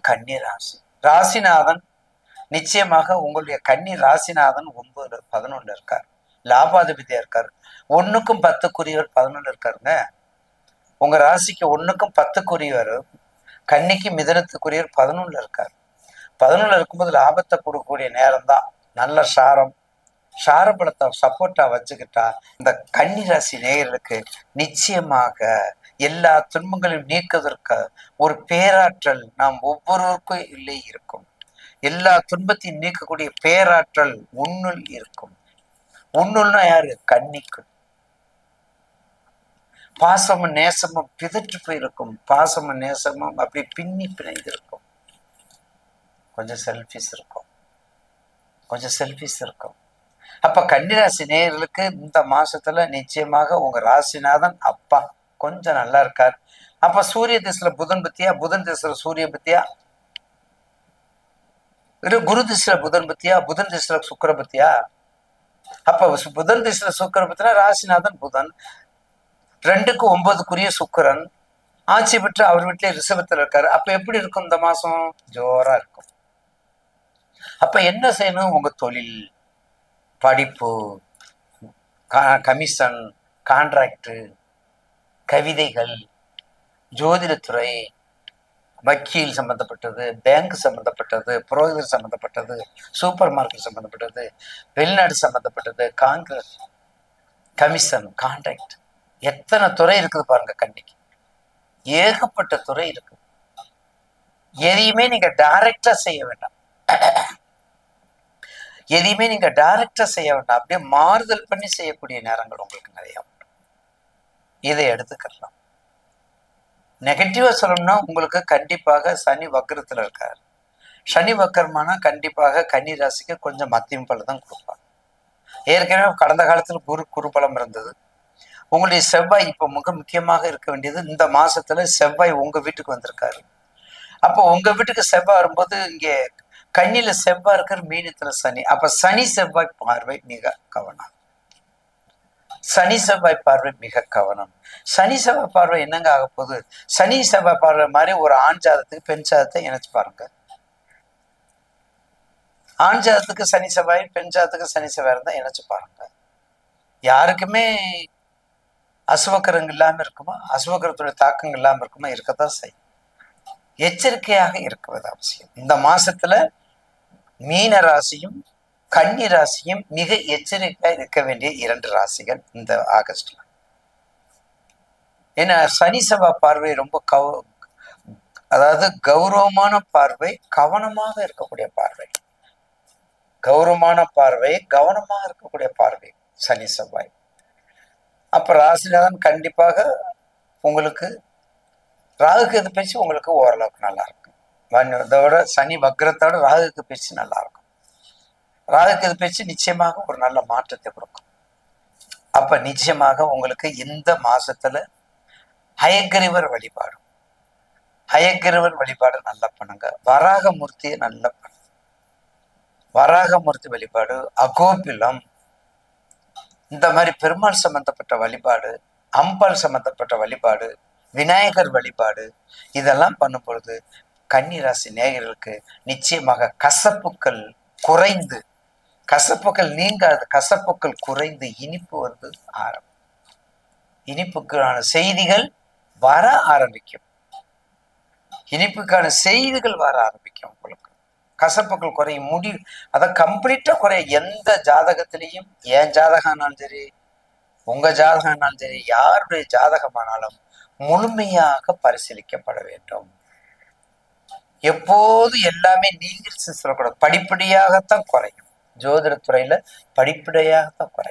கன்னி ராசி. ராசிநாதன் நிச்சயமாக உங்களுடைய கன்னி ராசிநாதன் 9 11 இருக்கார். லாபாதிபதியா இருக்காரு. 1க்கும் 10க்குரியவர் 11 இருக்காருங்க. உங்க ராசிக்கு 1க்கும் 10க்குரியவர் கன்னிக்கு மிதனத்துக்குரியவர் 11 இருக்காரு. 11 இருக்கும்போது லாபத்தை கொடுக்கக்கூடிய நேரம் தான். நல்ல சாரபலத்தை சப்போர்ட்டா வச்சுக்கிட்டா இந்த கன்னி ராசி நேயர்களுக்கு நிச்சயமாக எல்லா துன்பங்களையும் நீக்குவதற்கு ஒரு பேராற்றல் நாம் ஒவ்வொருவருக்கும் இல்லை இருக்கும். எல்லா துன்பத்தையும் நீக்கக்கூடிய பேராற்றல் உன்னுள் இருக்கும். உன்னுள்னா யாரு? கன்னிக்கு. பாசமும் நேசமும் பிதற்று போயிருக்கும். பாசமும் நேசமும் அப்படி பின்னி பிணைந்திருக்கும். கொஞ்சம் செல்ஃபிஸ் இருக்கும். அப்ப கன்னிராசி நேயர்களுக்கு இந்த மாசத்துல நிச்சயமாக உங்க ராசிநாதன் அப்பா கொஞ்சம் நல்லா இருக்கார். அப்ப சூரிய திசையில புதன் பத்தியா, புதன் திசையில சூரிய பத்தியா, குரு திசையில புதன் பத்தியா, புதன் திசையில சுக்கிர பத்தியா. அப்ப புதன் திசையில சுக்கிர பத்தினா ராசிநாதன் புதன், 2க்கு 9க்குரிய சுக்கிரன் ஆட்சி பெற்று அவர் வீட்டிலே ரிஷபத்துல இருக்காரு. அப்ப எப்படி இருக்கும் இந்த மாசம்? ஜோரா இருக்கும். அப்ப என்ன செய்யணும்? உங்க தொழில், படிப்பு, கமிஷன், கான்ட்ராக்டு, கவிதைகள், ஜோதிடத்துறை, வக்கீல் சம்பந்தப்பட்டது, பேங்க் சம்பந்தப்பட்டது, புரோகிதர் சம்பந்தப்பட்டது, சூப்பர் மார்க்கெட் சம்பந்தப்பட்டது, வெளிநாடு சம்பந்தப்பட்டது, காங்கிரஸ், கமிஷன், கான்ட்ராக்ட், எத்தனை துறை இருக்குது பாருங்க கன்னிக்கு. ஏகப்பட்ட துறை இருக்கு. எதையுமே நீங்க டைரக்டா செய்ய வேண்டாம். அப்படியே மாறுதல் பண்ணி செய்யக்கூடிய நேரங்கள் உங்களுக்கு நிறைய உண்டு. இதை எடுத்துக்கலாம். நெகட்டிவா சொல்லணும்னா உங்களுக்கு கண்டிப்பாக சனி வக்கரத்துல இருக்காரு. சனி வக்கரமானா கண்டிப்பாக கன்னி ராசிக்கு கொஞ்சம் மத்தியம் பலம் தான் கொடுப்பாங்க. ஏற்கனவே கடந்த காலத்துல குருபலம் இருந்தது. உங்களுடைய செவ்வாய் இப்ப மிக முக்கியமாக இருக்க வேண்டியது, இந்த மாசத்துல செவ்வாய் உங்க வீட்டுக்கு வந்திருக்காரு. அப்போ உங்க வீட்டுக்கு செவ்வாய் வரும்போது இங்கே கன்னியில செவ்வாய் இருக்கிற, மீனத்துல சனி. அப்ப சனி செவ்வாய் பார்வை மிக கவனம். சனி செவ்வாய் பார்வை என்னங்க ஆக போகுது? சனி செவ்வாய் பார்வை மாதிரி ஒரு ஆண் ஜாதத்துக்கு பெண் ஜாதத்தை இணைச்சு பாருங்க. ஆண் ஜாதத்துக்கு சனி செவ்வாய், பெண் ஜாதத்துக்கு சனி செவ்வாய் இருந்தா இணைச்சு பாருங்க. யாருக்குமே அசுவக்கரங்கள் இல்லாம இருக்குமா? அசுவக்கரத்துடைய தாக்கங்கள் இல்லாம இருக்குமா? இருக்கத்தான் செய்யும். எச்சரிக்கையாக இருக்குவது அவசியம். இந்த மாசத்துல மீன ராசியும் கன்னி ராசியும் மிக எச்சரிக்கையா இருக்க வேண்டிய 2 ராசிகள் இந்த ஆகஸ்ட்ல. ஏன்னா சனி செவ்வாய் பார்வை ரொம்ப அதாவது கௌரவமான பார்வை, கவனமாக இருக்கக்கூடிய பார்வை. சனி செவ்வாய். அப்ப ராசிநாதன் கண்டிப்பாக உங்களுக்கு ராகுக்கு பேச்சு உங்களுக்கு ஓரளவுக்கு நல்லா இருக்கும். இதோட சனி வக்ரத்தோட ராகுக்கு பேச்சு நல்லா இருக்கும். ராகுக்கு பேச்சு நிச்சயமாக ஒரு நல்ல மாற்றத்தை கொடுக்கும். அப்ப நிச்சயமாக உங்களுக்கு இந்த மாசத்துல ஹயக்கிரீவர் வழிபாடு நல்லா பண்ணுங்க. வராகமூர்த்தியை நல்லா பண்ணுங்க. வராகமூர்த்தி வழிபாடு, அகோபிலம், இந்த மாதிரி பெருமாள் சம்பந்தப்பட்ட வழிபாடு, அம்பாள் சம்பந்தப்பட்ட வழிபாடு, விநாயகர் வழிபாடு, இதெல்லாம் பண்ணும் பொழுது கன்னி ராசி நேயர்களுக்கு நிச்சயமாக கசப்புக்கள் நீங்காது. கசப்புக்கள் குறைந்து இனிப்பு வந்து இனிப்புக்கான செய்திகள் வர ஆரம்பிக்கும். உங்களுக்கு கசப்புக்கள் குறையும். அதை கம்ப்ளீட்டா குறைய. எந்த ஜாதகத்திலையும், என் ஜாதகம் ஆனாலும் சரி, உங்க ஜாதகம் ஆனாலும் சரி, யாருடைய ஜாதகமானாலும் முழுமையாக பரிசீலிக்கப்பட வேண்டும். எப்போது எல்லாமே நீங்கள் சொல்லக்கூடாது. படிப்படியாகத்தான் குறையும். ஜோதிடத்துறையில படிப்படியாகத்தான் குறையும்.